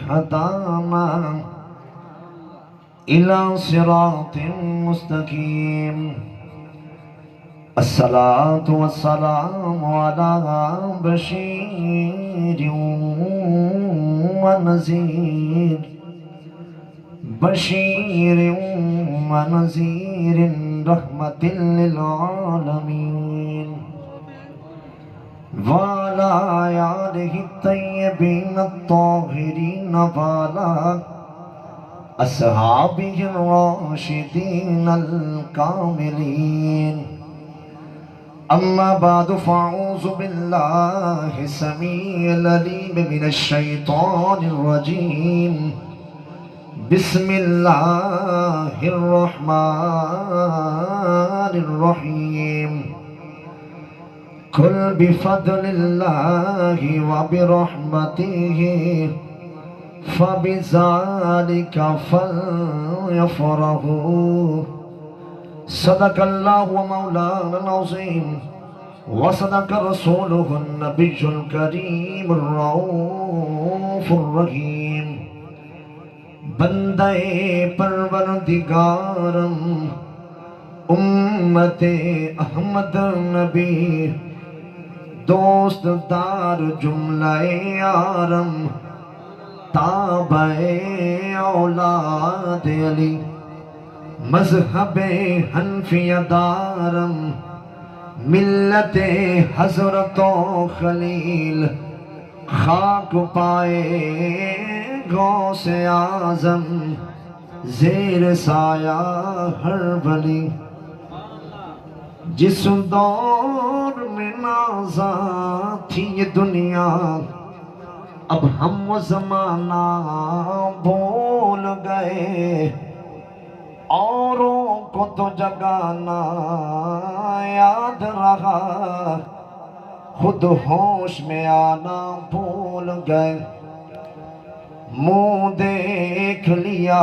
هدانا إلى صراط مستقيم. الصلاة والسلام على بشير ونذير رحمة للعالمين وعلى آله الطيبين الطاهرين وعلى أصحابه الراشدين الكاملين. أما بعد فأعوذ بالله السميع العليم من الشيطان الرجيم. بسم الله الرحمن الرحيم. قل بفضل الله وبرحمته فبذلك فليفرحوا. صدق الله ومولانا العظيم وصدق رسوله النبي الكريم الرؤوف الرحيم. بندے پروردگارم امت احمد نبی دوست دار جملہ یارم تابع اولاد علی مذہب حنفیہ دارم ملت حضرت و خلیل خاک پائے غوث اعظم زیر سایہ ہر ولی. جس دور میں نازاں تھی یہ دنیا اب ہم وہ زمانہ بھول گئے. اوروں کو تو جگانا یاد رہا خود ہوش میں آنا بھول گئے. منہ دیکھ لیا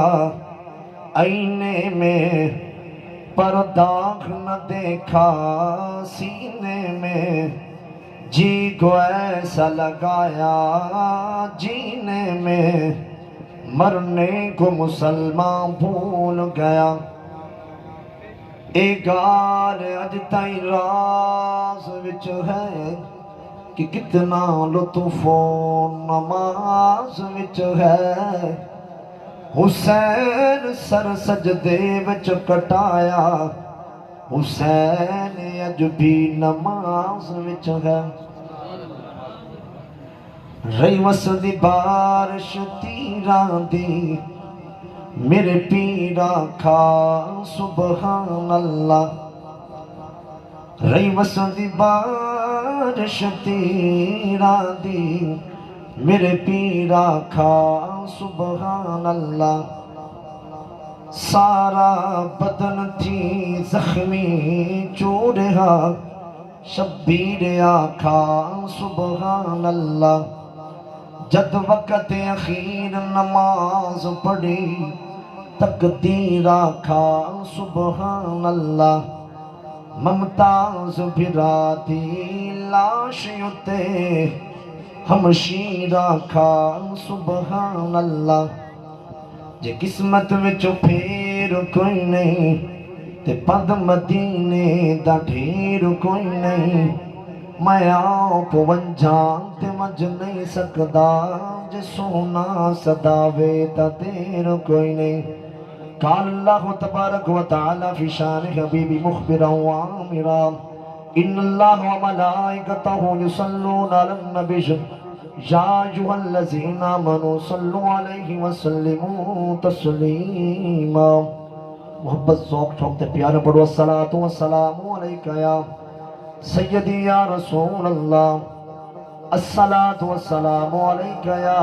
آئینے میں پر داغ نہ دیکھا سینے میں. جی کو ایسا لگایا جینے میں مرنے کو مسلمان بھول گیا. ایک گال اج تائی راز وچ ہے کہ کتنا لطف و نماز وچ ہے. حسین سر سجدے وچ کٹایا حسین اج بھی نماز وچ ہے. رہی وسدی بارش تیراں دی میرے پیرا کھا سبحان اللہ. رہی وسدی بارش تیراں دی میرے پیرا کھا سبحان اللہ. سارا بدن تھی زخمی چورہا شبیر آکھا سبحان اللہ. جد وقت اخیر نماز پڑھی تقدیر آکھا سبحان اللہ. ممتاز بھراتی لاش یتے ہمشیر آکھا سبحان اللہ. جے قسمت وچوں پھیر کوئی نہیں تے پد مدینے دا ڈھیر کوئی نہیں. میں آپ ونجھاں تے مجھ نہیں سکدا جے سونا صداوے تا دیر کوئی نہیں. قال اللہ تبارک و تعالی فی شان حبیبی مخبرا و آمرا ان اللہ و ملائکتہ یصلون علی النبی یا ایھا الذین آمنوا صلوا علیہ وسلموا تسلیما. محبت ذوق شوق تے پیار پڑھو. الصلاۃ والسلام علیک یا سیدی یا رسول اللہ. الصلاۃ والسلام علیک یا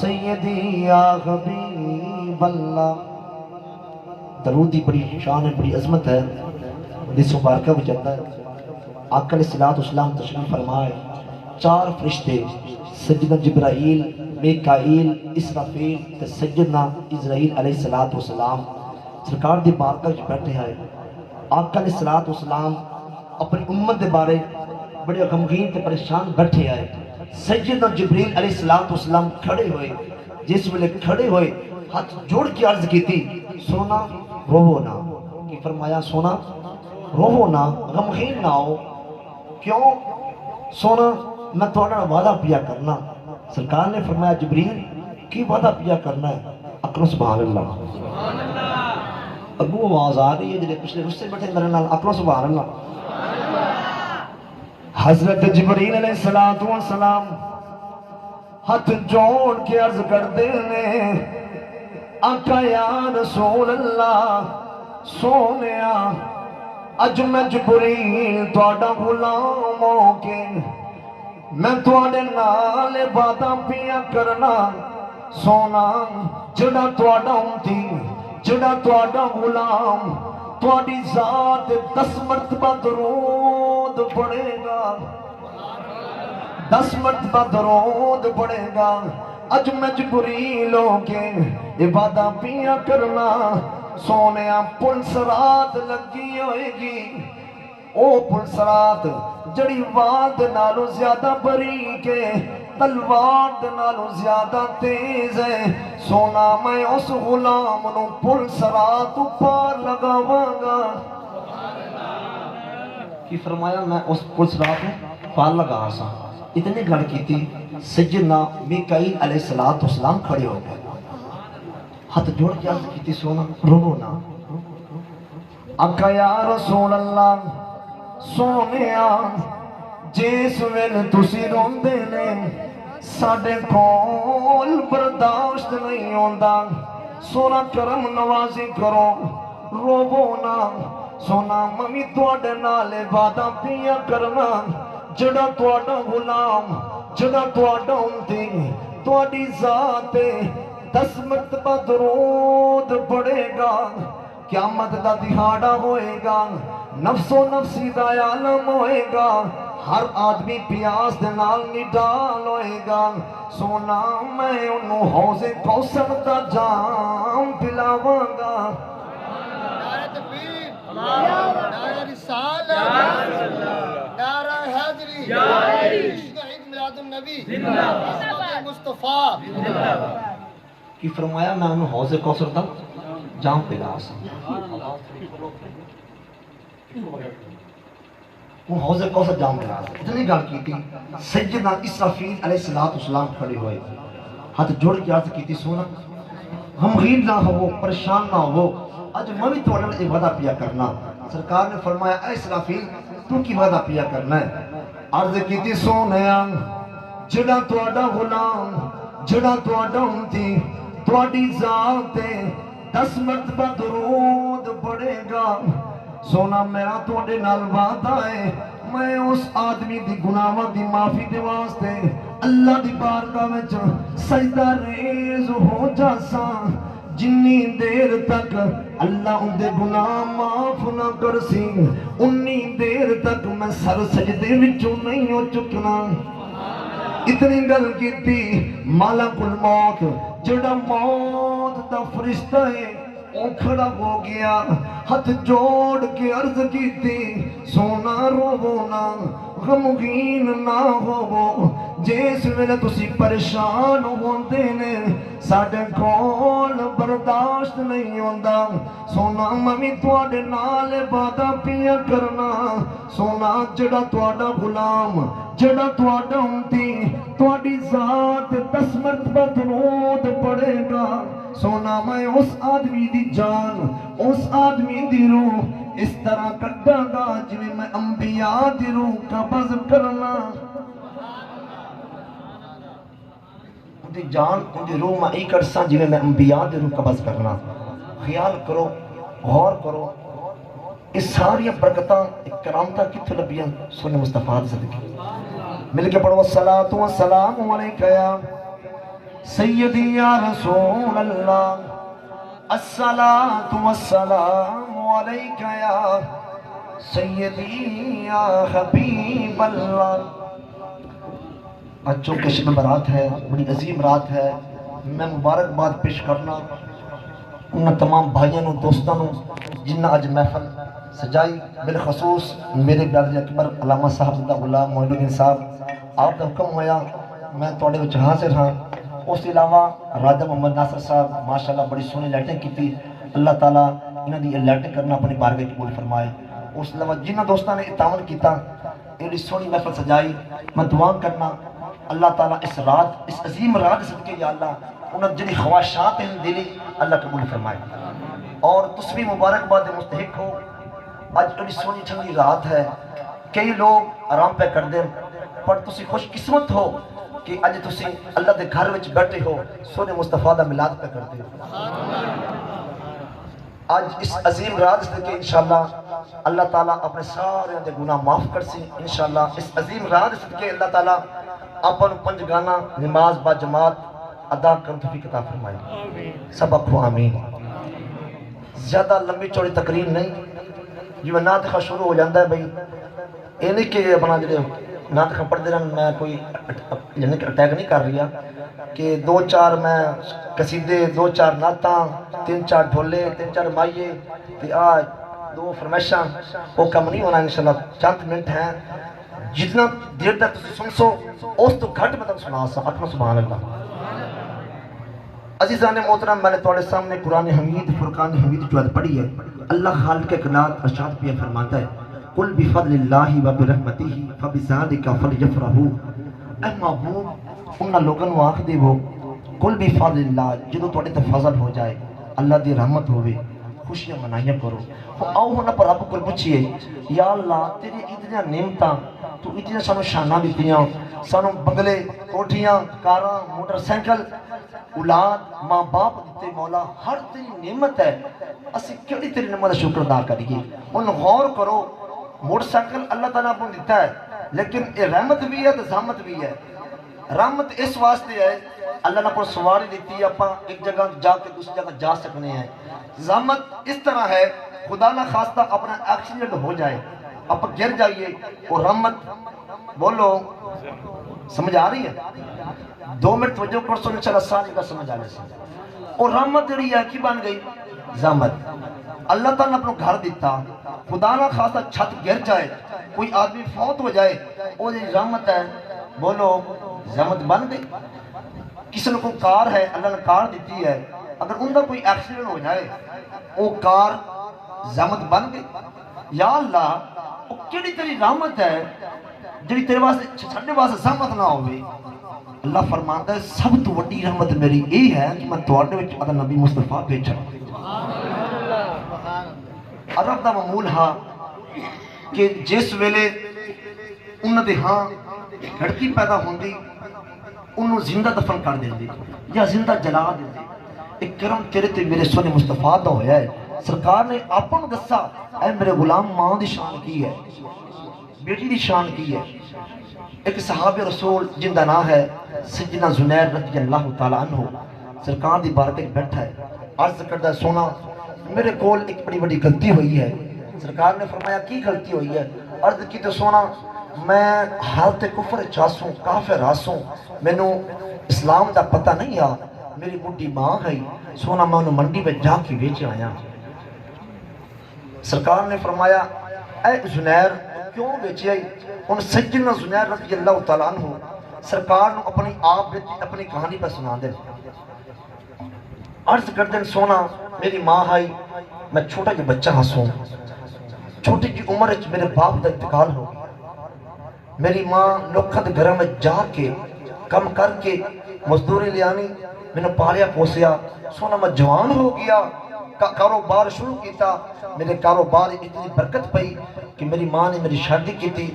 سیدی یا حبیب اللہ. درود دی بڑی شان ہے بڑی عظمت ہے. حدیث مبارکہ میں چلتا ہے آقا علیہ السلام تشریف فرمائے. چار فرشتے سیدنا جبرائیل میکائیل اسرافیل تے سیدنا اسرائیل علیہ السلام سرکار دی بارگاہ وچ بیٹھے آئے. آقا علیہ السلام اپنی امت دے بارے بڑے غمگین تے پریشان بیٹھے آئے. سیدنا جبریل علیہ السلام کھڑے ہوئے، جس ویلے کھڑے ہوئے ہاتھ جوڑ کے عرض کی تھی سونا روو نہ، کہ فرمایا سونا روو نہ، غمگین نہ ہو، کیوں سونا میں تھوڑا وعدہ پیا کرنا۔ سرکار نے فرمایا جبریل کی وعدہ پیا کرنا ہے؟ اکرو سبحان اللہ، اگو آواز آ رہی ہے جنہیں پچھلے رسے بیٹھے میرے نال، اکرو سبحان اللہ۔ حضرت جبریل علیہ السلام ہاتھ جوڑ کے عرض کر دینے آقا یا رسول اللہ سونیا اج میں جبریل تھوڑا غلام ہو کے میں تھوڑے نال وعدہ پیا کرنا، سونا جڑا تھوڑا امتی جڑا تھوڑا غلام تھوڑی ذات 10 مرتبہ درود پڑھے گا، 10 مرتبہ درود پڑھے گا، اج میں جبریل ہو کے عبادہ پیا کرنا، سونیا پل سرات لگی ہوئے گی، او پل سرات جڑی واد نالو زیادہ باریک ہے، تلوار نالو زیادہ تیز ہے، سونا میں اس غلام نو پل سرات پار لگاواں گا، کی فرمایا میں اس پل سرات پار لگا سا۔ اتنی گھڑ کی تھی سیدنا میکائیل علیہ السلام کھڑے ہو گئے، ہاتھ جوڑ کے عرض کی تھی سونا رو نا، آقا یا رسول اللہ سونیا جس ویل تسی روندے نے ساڈے کول برداشت نہیں ہوندا، سونا کرم نوازی کرو روو نا، سونا ممی تواڈے نال وعدہ پیا کرنا، جڑا تواڈا غلام جڑا تواڈا امتی تواڈی ذات 10 مرتبہ درود پڑھے گا، قیامت دا دہاڑا ہوئے گا، نفس و نفسی دا عالم ہوئے گا، ہر آدمی پیاس دے نال نڈال ہوئے گا، سونا میں انہوں حوض کوثر دا جام پلاواں گا۔ نعرہ تکبیر، نعرہ رسالہ، نعرہ حیدری، عید میلاد النبی، عظمت مصطفیٰ کی فرمایا میں انہوں حوض کوثر دا جام پلا سا، وہ حوض کوثر جام پلا سا۔ اتنی گل کی تھی سیدنا اسرافیل علیہ السلام کھڑے ہوئے، ہاتھ جوڑ کے عرض کی تھی سونا غمگین نہ ہو پریشان نہ ہو، اج میں بھی تھوڑا یہ وعدہ پیا کرنا۔ سرکار نے فرمایا اے اسرافیل تو کی وعدہ پیا کرنا ہے؟ عرض کی تھی سونیا جڑا تواڈا غلام جڑا تواڈا امتی تواڈی ذات 10 مرتبہ درود پڑھے گا، سونا میرا تواڈے نال وعدہ ہے میں اس آدمی دی گناہاں دی معافی دے واسطے اللہ دی بارگاہ وچ سجدہ ریز ہو جاساں، جنی دیر تک اللہ ان دے گناہ معاف نہ کرسی انی دیر تک میں سر سجدے وچوں نہیں ہو چکنا۔ اتنی گل کی تھی مالک الموت جڑا موت دا فرشتہ ہے وہ کھڑا ہو گیا، ہاتھ جوڑ کے عرض کی تھی سونا روو نا غمگین نہ ہوو، جس ویلے تسی پریشان ہوندے نے ساڈے کول برداشت نہیں ہوندا، سونا ممی تواڈے نال وعدہ پیا کرنا، سونا جڑا تواڈا غلام جڑا تواڈا امتی تواڈی ذات 10 مرتبہ درود پڑھے گا، سونا میں اس آدمی دی جان اس آدمی دی روح اس طرح کٹا گا جنہیں میں انبیاء دی روح قبض کرنا، ان دی جان ان دی روح میں ای کرساں جنہیں میں انبیاء دی روح قبض کرنا۔ خیال کرو غور کرو اس ساری برکتاں کرامتاں کتھوں لبیاں سونے مصطفیٰ دے صدقے، مل کے پڑھو الصلاۃ والسلام علیکہ یا سیدی یا رسول اللہ، الصلاۃ والسلام علیکہ یا سیدی یا حبیب اللہ۔ بچوں کے شب برات ہے، بڑی عظیم رات ہے، میں مبارکباد پیش کرنا ان تمام بھائیوں دوستوں جنہ اج محفل سجائی، بالخصوص میرے برادر اکبر علامہ صاحب زندہ غلام معین الدین صاحب، آپ کا حکم ہویا میں تھوڑے وچ حاضر ہاں. اس کے علاوہ راجہ محمد ناصر صاحب ماشاءاللہ بڑی سونی لائٹنگ کی. اللہ تعالیٰ انہوں دی لائٹنگ کرنا اپنی بارگاہ قبول فرمائے. اس کے علاوہ جنہ دوستوں نے تعاون کیتا ایڈی سونی محفل سجائی, میں دعا کرنا اللہ تعالیٰ اس رات اس عظیم رات صدقے یا اللہ انہوں جنی خواہشات ہیں دلی اللہ قبول فرمائے. اور تس بھی مبارکباد مستحق ہو. اج ایڈی سونی ٹھنڈی رات ہے, کئی لوگ آرام پہ کر دیں, پر تسی خوش قسمت ہو کہ اج تسی اللہ دے گھر وچ بیٹھے ہو, سونے مصطفیٰ دا میلاد پہ کرتے ہو. آج اس عظیم رات سے کہ انشاءاللہ اللہ تعالیٰ اپنے سارے دے گناہ معاف کر سی. انشاءاللہ اس عظیم رات سے کہ اللہ تعالیٰ اپن پنج گانا نماز با جماعت ادا کرن توفیق عطا فرمائے. سب آکھو آمین. زیادہ لمبی چوڑی تقریر نہیں, جو نعت خواہ شروع ہو جاندہ ہے بھئی یہ نہیں کہ اپنا جڑے نعت خواہ پڑھ دے رہا میں کوئی یعنی کہ اٹیک نہیں کر رہا کہ 2-4 میں قصیدے 2-4 نعتاں 3-4 ڈھولے 3-4 مائیے تے آج 2 فرمائشاں وہ کم نہیں ہونا. انشاءاللہ چند منٹ ہیں, جتنا دیر تک تسی سن سو اس تو گھٹ میں تک سنا سا. اکھنا سبحان اللہ. عزیزان محترم, میں نے تھوڑے سامنے قرآن حمید فرقان حمید جو پڑھی ہے. اللہ خالق کائنات ارشاد پہ فرماتا ہے قل بفضل اللہ وبرحمتہ فبذالک فلیفرحوا. اے محبوب انہاں لوگوں کو آکھ دے وہ قل بفضل اللہ, جدو تھوڑے تے فضل ہو جائے اللہ دی رحمت ہوئے خوشیاں منائیاں کرو. آؤ ہونا پر رب کو پوچھئے یا اللہ تیری اتنی نعمتاں تو اتنی سانو شانہ دیتیاں, سانو بنگلے کوٹھیاں کاراں موٹر سائیکل اولاد ماں باپ دیتے مولا, ہر تیری نعمت ہے, اسی کیڑی تیری نعمت کا شکر ادا کریے. ان غور کرو موٹر سائیکل اللہ تعالیٰ اپنے دیتا ہے, لیکن یہ رحمت بھی ہے تو زحمت بھی ہے. رحمت اس واسطے ہے اللہ نے اپنے سواری دیتی ہے, اپنا ایک جگہ جا کے دوسری جگہ جا سکنے ہیں. زحمت اس طرح ہے خدا نہ خواستہ اپنا ایکسیڈنٹ ہو جائے آپ گر جائیے, اور رحمت بولو سمجھ آ رہی ہے 2 منٹ توجہ کر سو انشاءاللہ ساری کا سمجھ آ رہے. اور رحمت جڑی ہے کی بن گئی زحمت. اللہ تعالیٰ نے اپنا گھر دیتا, خدا نہ خواستہ چھت گر جائے کوئی آدمی فوت ہو جائے وہ رحمت ہے. بولو زحمت بن گئی. کسی نے کوئی کار ہے اللہ نے کار دیتی ہے, اگر ان کا کوئی ایکسیڈنٹ ہو جائے وہ کار زحمت بن گئی. یا اللہ وہ کیڑی تیری رحمت ہے جڑی تیرے واسطے چھڈے واسطے زحمت نہ ہوئے. اللہ فرماتا ہے سب تو وڈی رحمت میری یہ ہے کہ میں تواڈے وچ ادا نبی مصطفیٰ بھیجا. عرب دا معمول ہا کہ جس ویلے انہاں دے ہاں لڑکی پیدا ہوندی انہوں زندہ دفن کر دیندی یا زندہ جلا دیندی. ایک کرم تیرے تے میرے سونے مصطفیٰ دا ہویا ہے. سرکار نے اپن دسا اے میرے غلام ماں دی شان کی ہے, بیٹی دی شان کی ہے. ایک صحابہ رسول جن دا نام ہے سیدنا زنیر رضی اللہ تعالیٰ عنہ, سرکار دی بارگاہ بیٹھا ہے, عرض کرتا ہے سونا میرے کول ایک بڑی بڑی غلطی ہوئی ہے. سرکار نے فرمایا کی غلطی ہوئی ہے؟ عرض کی تو سونا میں حالت کفر چاسوں کافر راسوں مینوں اسلام دا پتہ نہیں آ, میری بڑی ماں ہے سونا میں انہوں منڈی میں جا کے بیچ آیا. سرکار نے فرمایا اے زنیر کیوں بیچ آئی؟ ان سجنہ زنیر رضی اللہ تعالیٰ عنہ سرکار نے اپنی آپ اپنی کہانی پر سنا دے. عرض کر دیں سونا میری ماں آئی, میں چھوٹا جی بچہ ہنسوں, چھوٹی جی عمر وچ میرے باپ دا انتقال ہو گیا. میری ماں لوکاں دے گھراں میں جا کے کم کر کے مزدوری لے آنی, میں نے پالیا پوسیا. سونا میں جوان ہو گیا, کاروبار شروع کیتا. میرے کاروبار اتنی برکت پئی کہ میری ماں نے میری شادی کی تھی.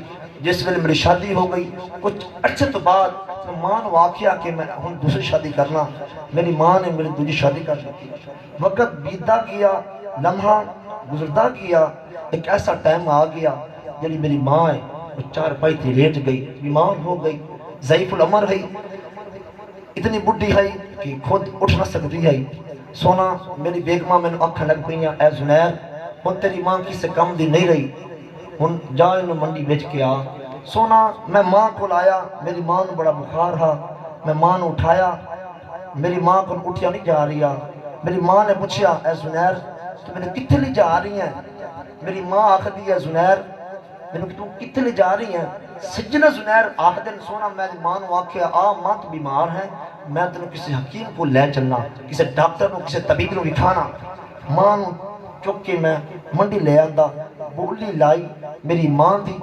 جس ویلے میری شادی ہو گئی کچھ عرصے تو بعد ماں نے واقعہ کہ میں ہن دوسری شادی کرنا, میری ماں نے میری دوسری شادی کر دی. وقت بیتا گیا, لمحہ گزرتا گیا, ایک ایسا ٹائم آ گیا جب میری ماں ہے وہ 4 پائی تھی لیٹ گئی, بیمار ہو گئی, ضعیف العمر ہے, اتنی بڈھی ہے کہ خود اٹھ نہ سکتی ہے. سونا میری بیگمہ میں نے اکھاں لگ پئیاں اے زنیر ہن تیری ماں کسے کم دی نہیں رہی, ہن جا انہوں منڈی بیچ کے آ. سونا میں ماں کو لایا, میری ماں نے بڑا بخار ہا, میں ماں نے اٹھایا, میری ماں کو اٹھیا نہیں جا رہی. میری ماں نے پوچھا اے زنیر تو میرے کتنے لے جا رہی ہیں؟ میری ماں آخر دی ہے زنیر میں تو کتنے جا رہی ہیں؟ سیدنا زنیر آخ دن سونا میں ماں نو آکھیا آ ماں تو بیمار ہے، میں تینوں کسی حکیم کو لے چلنا، کسی ڈاکٹر نو کسی طبیب نو دکھانا۔ ماں نو چک کے میں منڈی لے آندا، بولی لائی، میری ماں تھی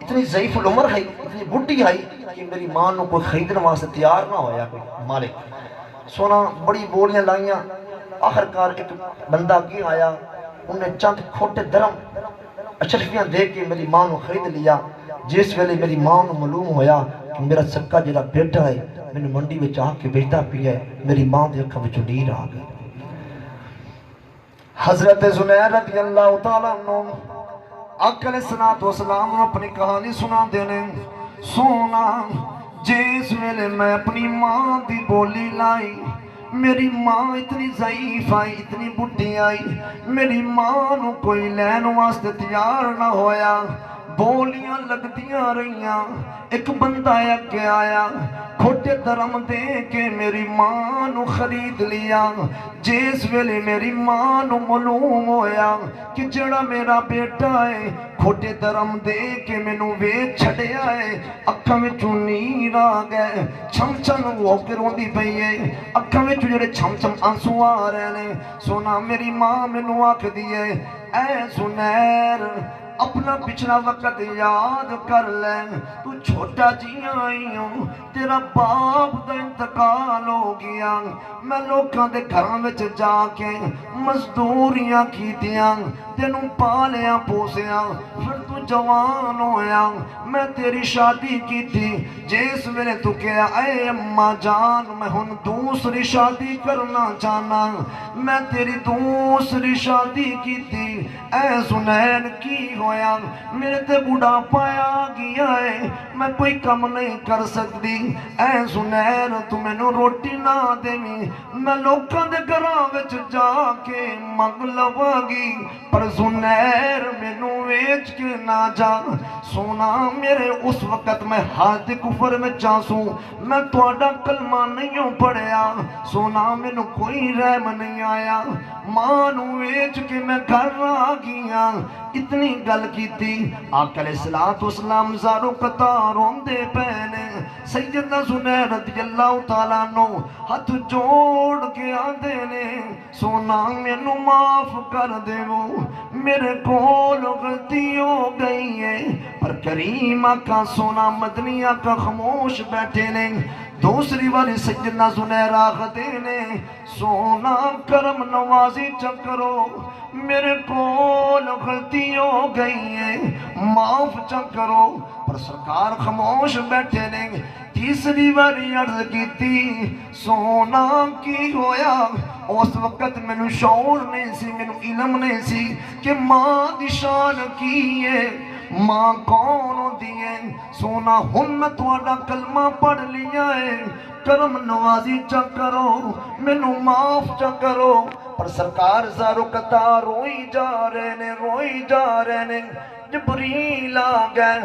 اتنی ضعیف العمر ہے، اتنی بڈھی ہے کہ میری ماں نو کوئی خریدنے واسطے تیار نہ ہویا کوئی مالک۔ سونا بڑی بولیاں لائیاں، آخرکار ایک بندہ اگے آیا، انہیں چند کھوٹے درم اشرفیاں دے کے میری ماں نو خرید لیا۔ جس ویلے میری ماں نو معلوم ہویا کہ میرا سکا جڑا بیٹا ہے میں منڈی وچ آ کے بیٹا پیا ہے، میری ماں دی اکھاں وچوں نیر آ گئی۔ حضرت زنیر رضی اللہ تعالیٰ عنہ آقا علیہ الصلوۃ والسلام نے اپنی کہانی سنا دینے۔ سونا جس ویلے میں اپنی ماں دی بولی لائی، میری ماں اتنی ضعیف آئی، اتنی بڈھی آئی، میری ماں نو کوئی لین واسطے تیار نہ ہویا، بولیاں لگدیاں رہیاں۔ ایک بندہ اگے آیا، کھوٹے درم دے کے میری ماں نو خرید لیا۔ جس ویلے میری ماں نو معلوم ہویا کہ جڑا میرا بیٹا ہے کھوٹے درم دے کے مینوں ویچ چھڑیا ہے، اکھاں وچوں نیر آ گئے، چھم چھم ہو کے روندی پئی ہے، اکھاں وچوں جڑے چھم چھم آنسو آ رہے نے۔ سونا میری ماں مینوں آکھدی ہے اے زنیر اپنا پچھلا وقت یاد کر لے، تو چھوٹا جی آئی ہوں، تیرا باپ دا انتقال ہو گیا، میں لوکاں دے گھراں وچ جا کے مزدوریاں کیتیاں، تینوں پالیا پوسیا، پھر تو جوان ہویا، میں تیری شادی کی تھی، جس ویلے تو کہا اے اماں جان میں ہن دوسری شادی کرنا چاہنا، میں تیری دوسری شادی کی تھی۔ اے زنین کی ہویا؟ میرے تے بڑھاپا آ گیا ہے، میں کوئی کم نہیں کر سکتی۔ اے زنین تو مینوں روٹی نہ دیویں، میں لوکاں دے گھراں وچ جا کے منگ لواں گی، پر زنیر مینوں ویچ کے نہ جا۔ سونا میرے اس وقت میں حالت کفر میں چاسوں، میں تہاڈا کلمہ نہیں پڑھیا، سونا مینوں کوئی رحم نہیں آیا، ماں نو ویچ کے میں گھر آ گیا۔ اتنی گل کی تھی، آقا علیہ الصلوۃ والسلام زارو قطار روندے پہنے۔ سیدنا زنیر رضی اللہ تعالیٰ عنہ ہاتھ جوڑ کے آندے نے سونا مینوں معاف کر دیو، میرے کول غلطی ہو گئی ہے، پر کریم آقا سونا مدنی آقا خاموش بیٹھے نے۔ دوسری والی سیدنا زنیر آخدے نے سونا کرم نوازی چکرو، میرے کول غلطی ہو گئی ہے، معاف چکرو، پر سرکار خاموش بیٹھے نے۔ تیسری باری عرض کی تھی سونا کی ہویا؟ اس وقت مینوں شعور نہیں سی، مینوں علم نہیں سی کہ ماں دی شان کی ہے، ماں کون ہوندی ہے۔ سونا ہن میں تہاڈا کلمہ پڑھ لیا ہے، کرم نوازی چا کرو، مینوں معاف چا کرو، پر سرکار زارو قطار روئی جا رہے نے، روئی جا رہے نے۔ جبریل آ گئے،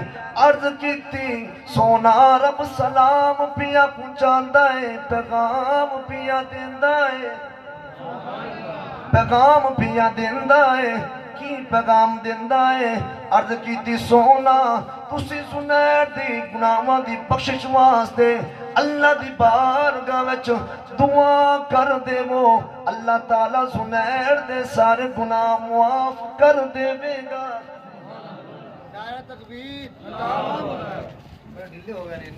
عرض کیتی سونا رب سلام پیا پہنچاندا ہے، پیغام پیا دیندا ہے، پیغام پیا دیندا ہے، کی پیغام دیندا ہے؟ عرض کیتی سونا تسی زنیر دی گناہاں دی بخشش واسطے اللہ دی بارگاہ وچ دعا کر دیو، اللہ تعالیٰ زنیر دے سارے گناہ معاف کر دے گا۔ نعرہ تکبیر،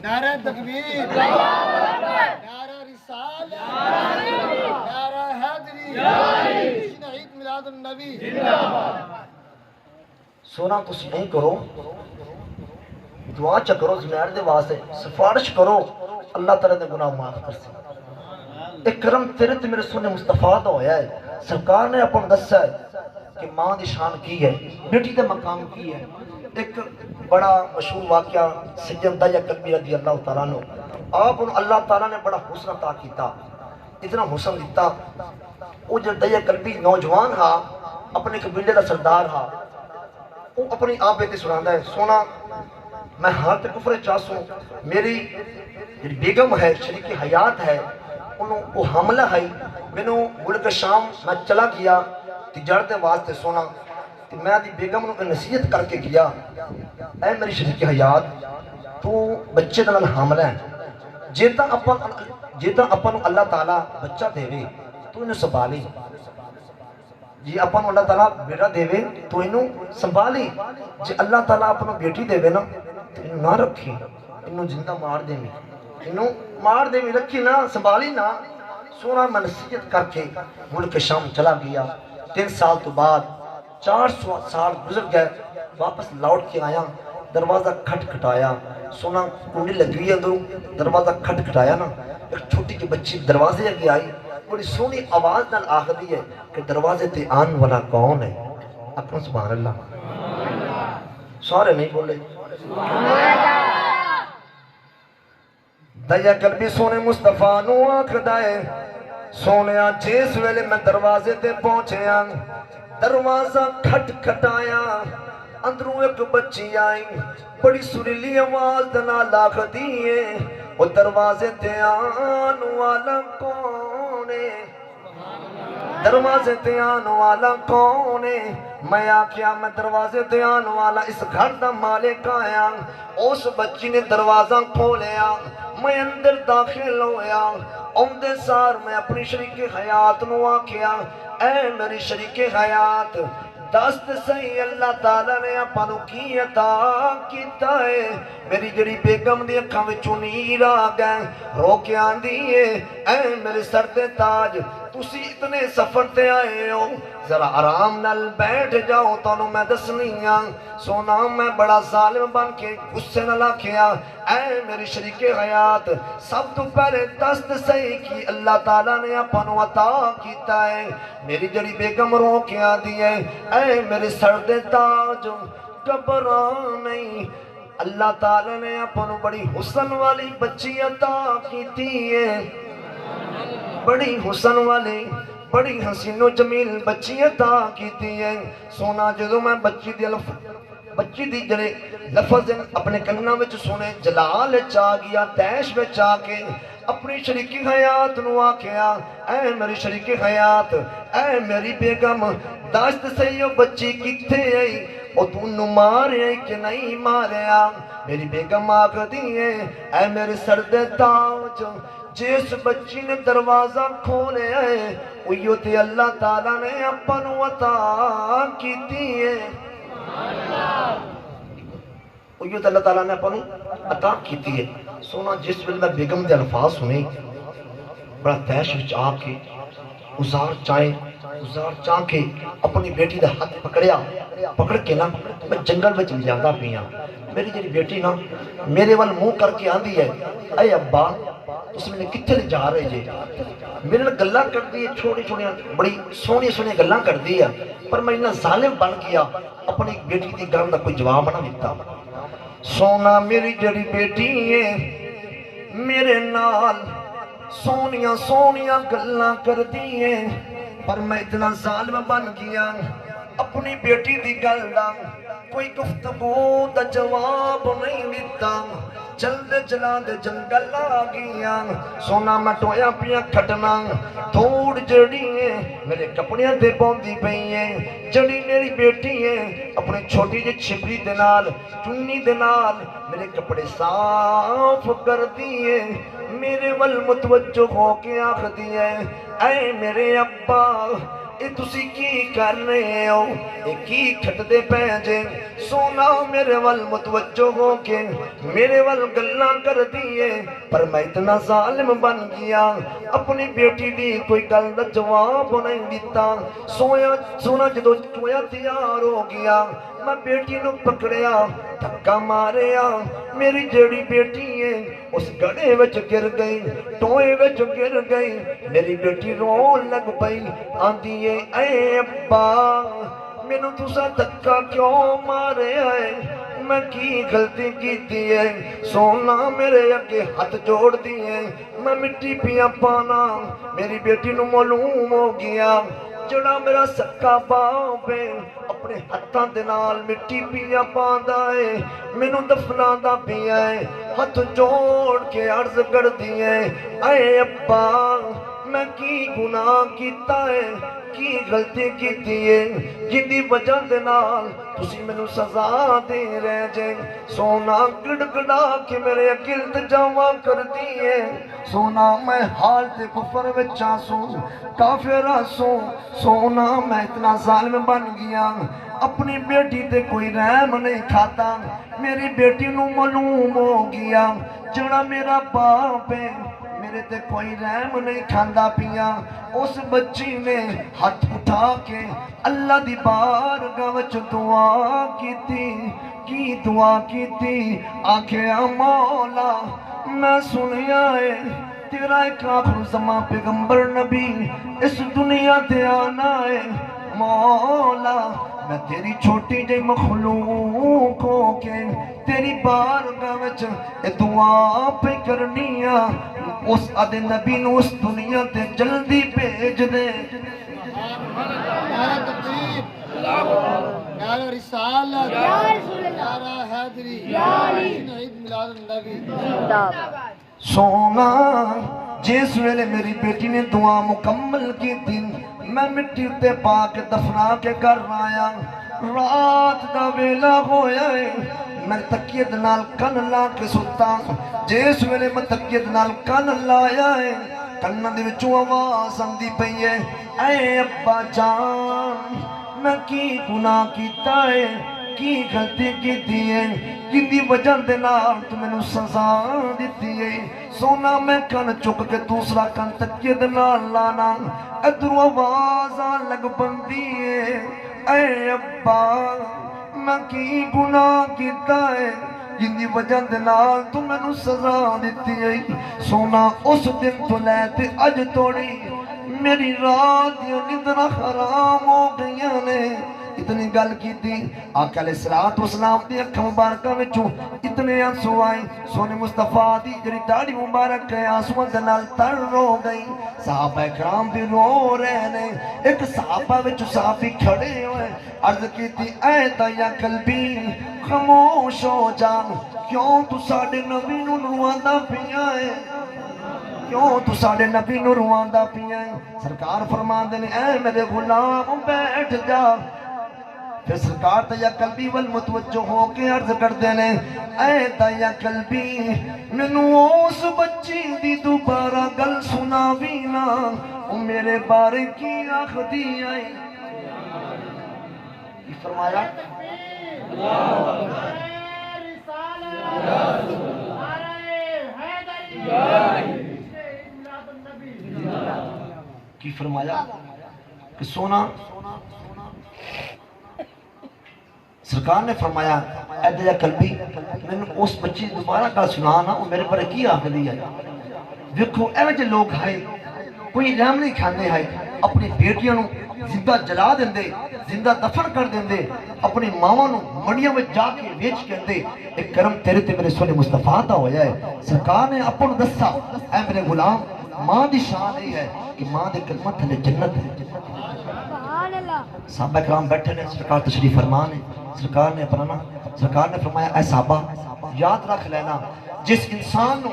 نعرہ تکبیر، نعرہ رسالہ، نعرہ حیدری، جشن عید میلاد النبی۔ سونا تسی نہیں کرو، دعا چا کرو زنیر دے واسطے، سفارش کرو، اللہ تعالیٰ نے گناہ معاف کر سی۔ ایک کرم تیرے تے میرے سونے مصطفیٰ دا ہویا ہے، سرکار نے اپن دسا ہے کہ ماں دی شان کی ہے، بیٹی دے مقام کی ہے۔ ایک بڑا مشہور واقعہ سیدنا دیا کلبی رضی اللہ تعالیٰ عنہ، آپ انہوں اللہ تعالیٰ نے بڑا حسن عطا کیتا، اتنا حسن دیتا، وہ جو دیا کلبی نوجوان ہا، اپنے قبیلے دا سردار ہا، وہ اپنی آپ بیٹی سناندہ ہے سونا میں حالت کفر چاسوں، میری بیگم ہے شریک حیات ہے، انہوں وہ حاملہ ہے، میں ملک شام میں چلا گیا تجارت واسطے سونا، میں دی بیگم نو نصیحت کر کے گیا، اے میری شریک حیات تو بچے دے نال حامل ہے جے تاں اپاں نوں اللہ تعالیٰ بچہ دے تو انہوں سنبھالی جی اپاں نوں اللہ تعالیٰ بیٹا دے تو انہوں سنبھالی جے اللہ تعالیٰ اپنوں بیٹی دے نا تو انہوں نہ رکھی انہوں زندہ مار دے انہوں مار دے رکھی نہ سنبھالی نہ سونا منسیت کر کے ملک شام چلا گیا 3 سال تو بعد 400 سال گزر گئے واپس لوٹ کے آیا دروازہ کھٹ کھٹایا سونا کنڈی لگی ہوئی اندروں دروازہ کھٹ کھٹایا نا ایک چھوٹی کی بچی دروازے اگے آئی بڑی سونی آواز نال آخدی ہے کہ دروازے تے آن والا کون ہے اپنا سبحان اللہ سارے نہیں بولے دیا قلبی سونے مصطفیٰ نو آکھدا ہے سونیا جس ویلے میں دروازے تے پہنچیا دروازہ کھٹ کھٹایا اندروں ایک بچی آئی بڑی سریلی آواز دنا آخدی ہے وہ دروازے تے آن والا کون ہے دروازے تے آن والا کون ہے میں آکھیا میں دروازے تے آن والا اس گھر دا مالک آیا اس بچی نے دروازہ کھولیا میں اندر داخل ہویا اوندے سار میں اپنی شریک حیات نو آکھیا اے میری شریک حیات دست صحیح اللہ تعالیٰ نے اپنوں کی عطا کیتا ہے میری جڑی بیگم دی اکھاں وچوں نیر آ گئے رو کے آندی ہے اے میرے سر تے تاج تسی اتنے سفر تے آئے ہو ذرا آرام نال بیٹھ جاؤ تانوں میں دسنی ہاں سونا میں بڑا ظالم بن کے غصے نال آکھیا اے میری شریک حیات سب تو پہلے دست صحیح کی اللہ تعالیٰ نے اپنوں عطا کیتا ہے میری جڑی بیگم رو کے آندی ہے اے میرے سر دے تاج گھبرا نہیں اللہ تعالیٰ نے اپنوں بڑی حسن والی بچی عطا کیتی ہے بڑی حسن والی بڑی حسین و جمیل بچی عطا کیتی ہے سونا جدو میں بچی دی جڑے لفظ اپنے کناں وچ سنے جلال چاہ گیا تیش وچ آ کے اپنی شریک حیات نو آکھیا اے میری شریک حیات اے میری بیگم دست صحیح بچی کتھے آئی او تو مارے کہ نہیں ماریا میری بیگم آکھدی ہے اے میرے سر دے تاج جس بچی نے دروازہ کھولے ہے اوہیو تے اللہ تعالیٰ نے اپنوں عطا کیتی ہے اوہیو تے اللہ تعالیٰ نے اپنوں عطا کیتی ہے سونا جس ویلے میں بیگم دے الفاظ سنے بڑا تیش وچ آ کے ازار چاہ کے اپنی بیٹی دا ہاتھ پکڑ کے نا میں جنگل وچ لے جاندا پیاں میری جڑی بیٹی نا میرے وال منہ کر کے آندی ہے اے ابا اس میں کتھے لے جا رہے جے میرے نال گلاں کردی ہے چھوٹی بڑی سونی گلاں کردی ہے پر میں اتنا ظالم بن گیا اپنی بیٹی دی گل دا کوئی جواب نہ دیتا سونا میری جڑی بیٹی ہے میرے نال سونیاں گلاں کردی ہے پر میں اتنا ظالم بن گیا اپنی بیٹی دی گل دا کوئی گفتگو دا جواب نہیں دیتا چلدے چلاندے جنگل آ گیا سونا میں ٹویا پیا کھٹنا تھوڑ جڑی ہے میرے کپڑے دے پوندی پئی ہے جڑی میری بیٹی ہے اپنی چھوٹی جی چھپری دے نال چنی دے نال میرے کپڑے صاف کر دیے میرے ول متوجہ ہو کے آخدی ہے اے میرے ابا اے تسی کی کر رہے ہو اے کی کھٹ دے پہنجے سونا میرے وال متوجہ ہو کے میرے وال گلاں کر دیئے پر میں اتنا ظالم بن گیا اپنی بیٹی دی کوئی گل دا جواب نہیں دیتا سونا جدو چویا تیار ہو گیا میں بیٹی نو پکڑیا دھکا ماریا میری جڑی بیٹی ہے اس گڑے وچ گر گئی ٹوئے وچ گر گئی میری بیٹی رون لگ پئی آندی ہے اے ابا مینوں تساں دھکا کیوں مارے ہے میں کی غلطی کیتی ہے سونا میرے اگے ہاتھ جوڑ دیے میں مٹی پیا پانا میری بیٹی نو معلوم ہو گیا جڑا میرا سکا باپ ہے اپنے ہاتھاں دے نال مٹی پیا پاندا ہے مینوں دفناندا پیا ہے ہاتھ جوڑ کے عرض کر دی ہے اے ابا میں کی گناہ کیتا ہے کی غلطی کیتی ہے جن دی وجہ دے نال تسی مینوں سزا دے رہے جے سونا گڑگڑا کے میرے عقل تے جمع کر دیے سونا میں حالت کفر وچ آسوں کافر آسوں سونا میں اتنا ظالم بن گیا اپنی بیٹی تے کوئی رحم نہیں کھاتا میری بیٹی نو معلوم ہو گیا جڑا میرا باپ ہے میرے تے کوئی رحم نہیں کھاندا پیا اس بچی نے ہاتھ اٹھا کے اللہ دی بارگاہ وچ دعا کیتی کی دعا کیتی آکھیا مولا میں سنیا ہے تیرا ایک آخر زمان پیغمبر نبی اس دنیا تے آنا ہے مولا میں تیری چھوٹی جی مخلوق ہو کے تیری بارگاہ وچ دعا پہ کرنیا اس آدھے نبی نو اس دنیا تے جلدی بھیج دے نعرہ تکبیر نعرہ رسالت نعرہ حیدری عید میلاد النبی سونا جس ویلے میری بیٹی نے دعا مکمل کی تھی میں مٹی تے پاک دفنا کے کر آیا رات دا ویلا ہویا ہے میں تکیت نال کن لا کے ستا جس ویلے میں تکیت نال کن لایا ہے کنن دے وچوں آواز آندی پئی ہے اے ابا جان میں کی گناہ کیتا ہے کی غلطی کیتی ہے جندی وجہ دے نال تو مینوں سزا دتی ہے سونا میں کن چک کے دوسرا کن تکیے دے نال لانا ادھروں آواز آن لگ پندی ہے اے ابا میں کی گناہ کیتا ہے جندی وجہ دے نال تو مینوں سزا دتی ہے سونا اس دن تو لے تے اج توڑی میری رات دی نیندراں حرام ہو گئیاں نے اتنی گل کی تھی آقا علیہ السلام دی اکھاں مبارکاں وچوں اتنے آنسو آئے سونے مصطفیٰ دی جڑی داڑھی مبارک ہے آنسواں دے نال تر رو گئی صحابہ کرام بھی رو رہے نے ایک صحابہ وچوں صحابی کھڑے ہوئے عرض کی تھی اے تایا قلبی خاموش ہو جان کیوں تو ساڈے نبی نوں رواندا پیا ہے کیوں تو ساڑے نبی نو رواندا پیا ہے سرکار فرما دے اے میرے غلام بیٹھ جا پھر سرکار تیا قلبی والمتوجہ ہو کے عرض کر دینے اے تیا قلبی مینوں اس بچی دی دوبارہ گل سناوی نا او میرے بارے کی آخدی آئی کی فرمایا کی فرمایا کہ سونا سرکار نے فرمایا اے دیا قلبی میں نے اس بچی دوبارہ کا سنانا وہ میرے پر کی آخری ہے دیکھو ایوے جو لوگ ہیں کوئی رحم نہیں کھانے ہیں اپنی بیٹیاں نو زندہ جلا دیں دے زندہ دفن کر دیں دے اپنی ماما نو منڈیاں میں جا کے بیچ کر دے ایک کرم تیرے تے میرے سونے مصطفیٰ دا ہو جائے سرکار نے اپن دسا اے میرے غلام ماں دی شان یہ ہے کہ ماں دے کلمہ تھلے جنت ہے صحابہ کرام بیٹھے نے سرکار تشریف فرمان ہے سرکار نے اپنا سرکار نے فرمایا اے صحابہ یاد رکھ لینا جس انسان نو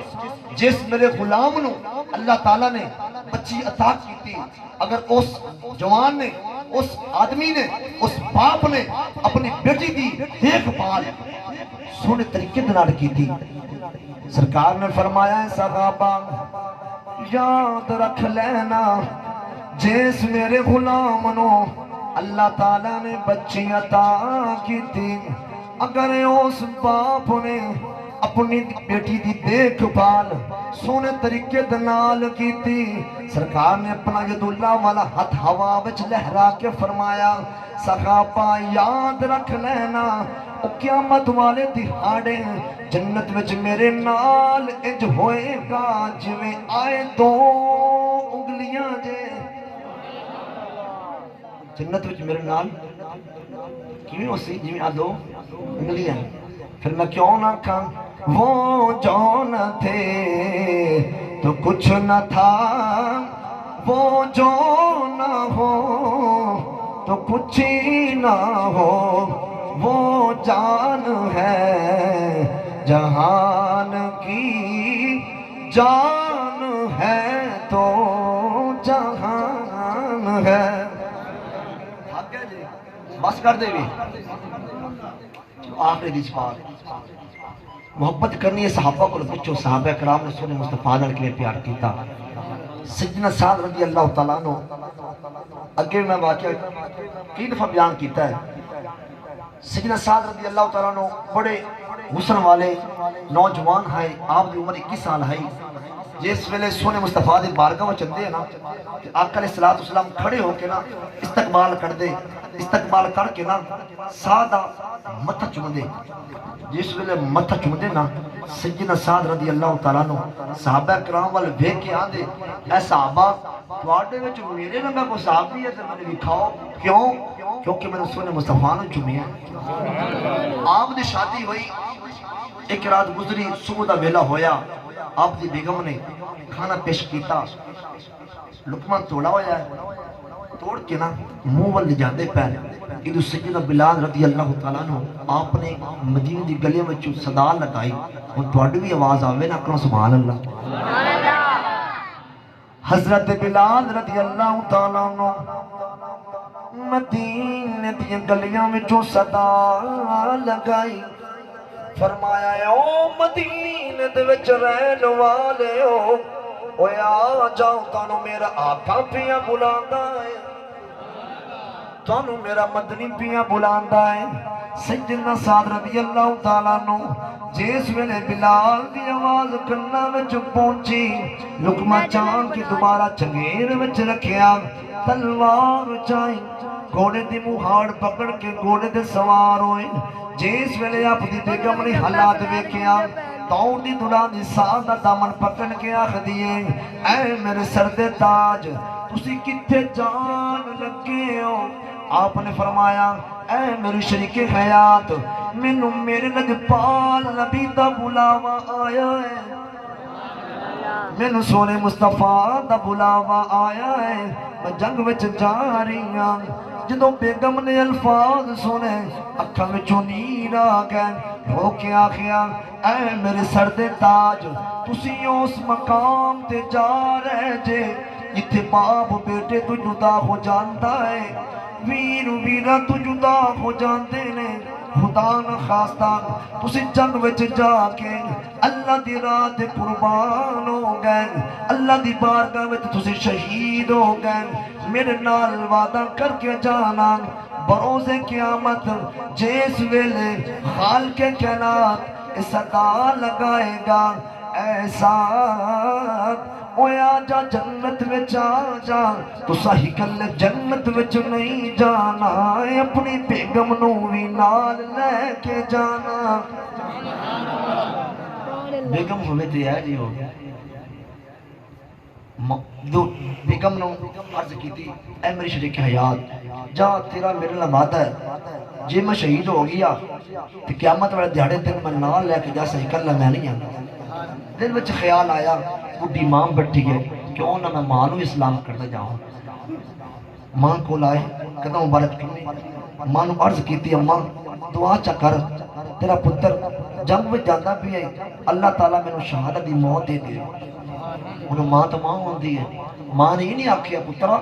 جس میرے غلام نو اللہ تعالیٰ نے بچی عطا کی تھی اگر اس جوان نے اس آدمی نے اس باپ نے اپنی بیٹی دی دیکھ بھال سونے طریقے دنار کی تھی سرکار نے فرمایا ہے صحابہ یاد رکھ لینا جس میرے غلام نو اللہ تعالیٰ نے بچی عطا کی تھی اگر اس باپ نے اپنی بیٹی دی دیکھ بھال سونے طریقے دنال کی تھی سرکار نے اپنا ید اللہ والا ہاتھ ہوا وچ لہرا کے فرمایا صحابہ یاد رکھ لینا او قیامت والے دہاڑے جنت وچ میرے نال انج ہوئے گا جویں آئے دو انگلیاں جے جنت وچ میرے نال کیویں ہوسی جویں آ دو انگلیاں پھر میں کیوں نہ کھاں وہ جو نہ تھے تو کچھ نہ تھا وہ جو نہ ہو تو کچھ ہی نہ ہو وہ جان ہے جہان کی جان ہے تو جہان ہے بس کر دے بھی آخری حدیث پاک محبت کرنی ہے صحابہ کو پوچھو صحابہ کرام نے سونے مصطفیٰ نال کیویں پیار کیتا سیدنا سعد رضی اللہ تعالیٰ عنہ اگے میں واقعہ کئی دفعہ بیان کیتا ہے سیدنا سعد رضی اللہ تعالیٰ عنہ بڑے حسن والے نوجوان ہیں آپ کی عمر 21 سال ہے جس ویلے سونے مصطفیٰ دی بارگاہ میں چندے ہیں نا آقا علیہ السلام کھڑے ہو کے نا استقبال کر دے استقبال کر کے نا سادہ متھا چوم دے جس ویلے متھا چوم دے نا سیدنا سعد رضی اللہ تعالیٰ عنہ صحابہ کرام والے ویکھ کے آندے اے صحابہ تواڈے وچ میرے رنگا کوئی صحابی ہے تے مینوں وکھاؤ کیوں کیونکہ میں نے سونے مصطفیٰ نے چومیا آپ دی شادی ہوئی ایک رات گزری صبح دا ویلا ہویا آپ دی بیگم نے کھانا پیش کیتا لقمہ توڑا ہویا ہے توڑ کے نا منہ ول لے جاندے پہلے کہ سیدنا بلال رضی اللہ تعالیٰ عنہ آپ نے مدینے دی گلیاں وچ صدا لگائی اور تواڈی بھی آواز آوے نا کرو سبحان اللہ حضرت بلال رضی اللہ تعالیٰ عنہ مدینے دی گلیاں وچ صدا لگائی فرمایا او مدینے دے وچ رہن والےو اوے آ جاؤ تانوں میرا آقا پیا بلاندا ہے تانوں میرا مدنی پیا بلاندا ہے سیدنا سعد رضی اللہ تعالیٰ عنہ جس ویلے بلال دی آواز کنا وچ پہنچی لقمہ چان کے دوبارہ چنگیر وچ رکھیا تلوار چائی گھوڑے دی مہاڑ پکڑ کے گھوڑے دے سوار ہوئے جس ویلے آپ دی بیگم نے حالات ویکھیا تاؤں دی دلان دی سال دا دامن پکڑ کے آخ دیے اے میرے سر دے تاج تسی کتھے جان لگے ہو آپ نے فرمایا اے میری شریک حیات مینوں میرے لجپال نبی دا بلاوا آیا ہے مینوں سونے مصطفیٰ دا بلاوا آیا ہے میں جنگ وچ جا رہی ہاں جدوں بیگم نے الفاظ سنے اکھاں وچوں نیر آ گئے رو کے آخیا اے میرے سر دے تاج تسی اس مقام تے جا رہے جے جتھے باپ بیٹے تو جدا ہو جاندا ہے ویر ویرا تو جدا ہو جاندے نے خدا نہ خواستہ تسی جنگ وچ جا کے اللہ دی راہ تے قربان ہو گئے اللہ دی بارگاہ وچ تسی شہید ہو گئے میرے نال وعدہ کر کے جانا بروز قیامت جس ویلے خالق کائنات صدا لگائے گا ایسا اوے آجا جنت وچ آجا تو صحیح کل جنت وچ نہیں جانا اپنی بیگم نو بھی نال لے کے جانا بیگم ہوئے تو یہ جی ہو گیا بیگم نو عرض کی تھی اے میری شریک حیات جا تیرا میرے لئے وعدہ ہے جی میں شہید ہو گیا تو قیامت والے دیہاڑے دن میں نال لے کے جا صحیح کر لے میں نہیں آنا دل وچ خیال آیا بڈھی ماں بیٹھی ہے کیوں نہ میں ماں نو اسلام کرتا جاؤں ماں کو لائے قدم مبارک کرنے ماں نو عرض کیتی اماں دعا چا کر تیرا پتر جنگ میں جاتا بھی ہے اللہ تعالیٰ میں نو شہادت دی موت دے دے انہوں ماں تو ماں ہوندی ہے ماں نے ہی نہیں آکھیا پترا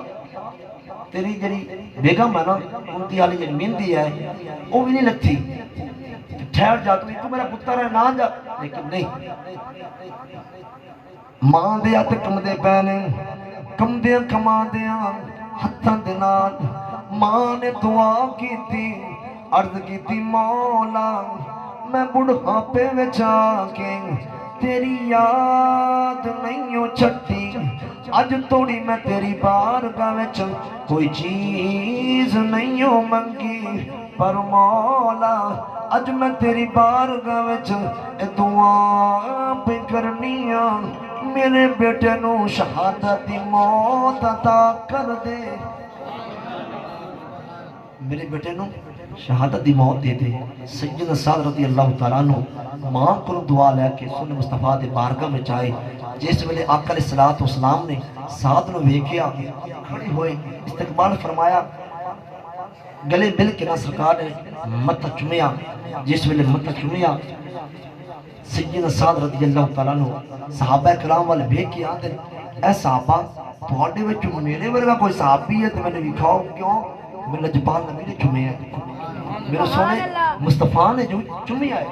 تیری جڑی بیگم ہے نا ان دی حالی جڑی مہندی ہے وہ بھی نہیں لگتی ٹھہر جا تو میرا پتر ہے نہ جا لیکن نہیں ماں دے ہاتھ کم دے پینے کم دے کما دیا ہتھاں دے نال ماں نے دعا کی تھی عرض کی تھی مولا میں بڑھاپے وچ آ کے تیری یاد نہیں ہو چھٹی اج توڑی میں تیری بارگاہ وچ کوئی چیز نہیں ہو منگی پر مولا اج میں تیری بارگاہ وچ دعا پہ کرنیاں میرے بیٹے نو شہادت دی موت عطا کر دے میرے بیٹے نو شہادت دی موت دے دے سیدنا سعد رضی اللہ تعالیٰ عنہ ماں کو دعا لے کے سن مصطفیٰ دے بارگاہ میں جائے جس ویلے آقا علیہ السلام نے سعد نو ویکھیا کھڑے ہوئے استقبال فرمایا گلے مل کے نہ سرکار نے متھا چومیا جس ویلے متھا چومیا سیدنا سعد رضی اللہ تعالیٰ عنہ صحابہ کرام والے ویکھ کے آندے اے صحابہ تواڈے وچ میرے ورگا کوئی صحابی ہے تے مینوں وکھاؤ کیوں میں لجپال نبی نے چومیا میرے سونے مصطفیٰ نے جو چمی آئے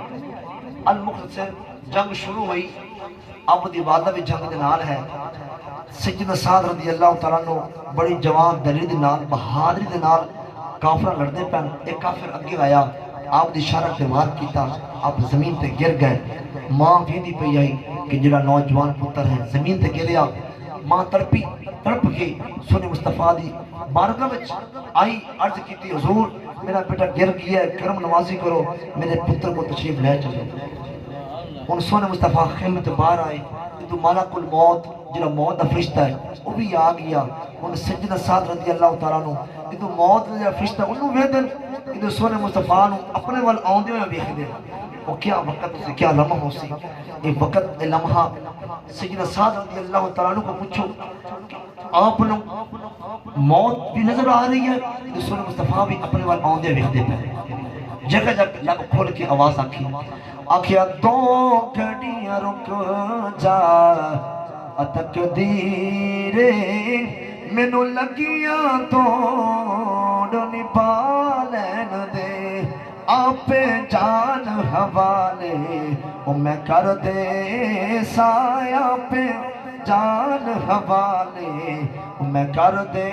المختصر جنگ شروع ہوئی اب دی وعدہ بھی جنگ دے نال ہے سیدنا سعد رضی اللہ تعالیٰ عنہ بڑی جوان دلیل دے نال بہادری دے نال کافرہ لڑنے پہن ایک کافر اگے آیا آپ دی اشارہ تے وار کیتا آپ زمین تے گر گئے ماں ویندی پئی آئی کہ جڑا نوجوان پتر ہے زمین تے گریا ماں تڑپ کے سونے مصطفیٰ دی بارگاہ وچ آئی عرض کیتی حضور میرا بیٹا گر گیا ہے کرم نوازی کرو میرے پتر کو تشریف لے چلو ان سونے مصطفیٰ خیمے تے باہر آئے تو ملک الموت جڑا موت دا فرشتہ ہے وہ بھی آ گیا ان سیدنا سعد رضی اللہ تعالیٰ عنہ کہ تو موت دا فرشتہ انہوں ویدن کہ تو سونے مصطفیٰ نو اپنے وال آؤندے ہوئے ویکھ دے وہ کیا وقت سے کیا لمحہ ہو سی ایک وقت لمحہ سیدنا سعد رضی اللہ تعالیٰ عنہ کو پوچھو آپ نو موت بھی نظر آ رہی ہے تو سونے مصطفیٰ بھی اپنے وال آؤندے ویکھ دے پہ جگہ جب لب کھول کے آواز آکھی آکھیا دو گھڑیاں رک جا تقدیر مینوں لگیاں توڑ پالین دے آپ جان حوالے او میں کر دے سایہ پہ جان حوالے او میں کر دے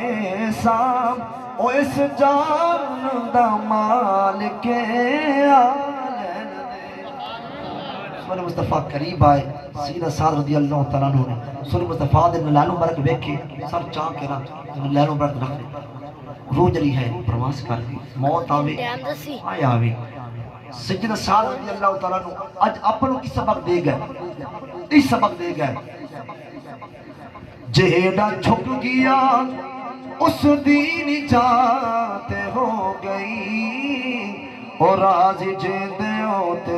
سام او اس جان دا مالک آلین دے سونے مصطفیٰ قریب آئے سیدنا سعد رضی اللہ تعالیٰ عنہ نے سونے مصطفیٰ دے لالوں برک بیکھے سر چاہ کے رکھ لالوں برک رکھ دے روح جلی ہے پرواز کر دی موت آوے آئے آوے سیدنا سعد رضی اللہ تعالیٰ عنہ آج اپنوں کی سبق دے گئے اس سبق دے گئے جہیدہ چھک گیا اس دین جاتے ہو گئی اور راضی جیندے ہوتے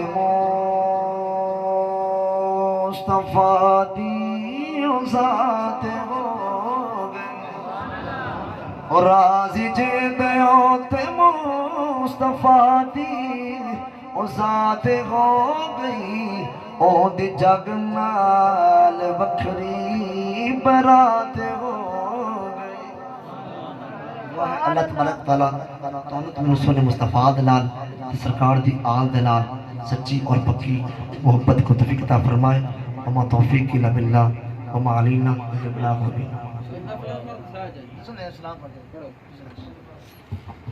مصطفیٰ دی ذات ہو گئی اور راضی جیندے ہوتے مصطفیٰ دی ذات ہو گئی او دی جگ نال بکھری برات ہو گئی اللہ تبارک تعالیٰ تمہیں سونے مصطفیٰ دلال سرکار دی آل دلال سچی اور پکی محبت کو توفیق عطا فرمائے وما توفیق الا باللہ وما علینا الا البلاغ المبین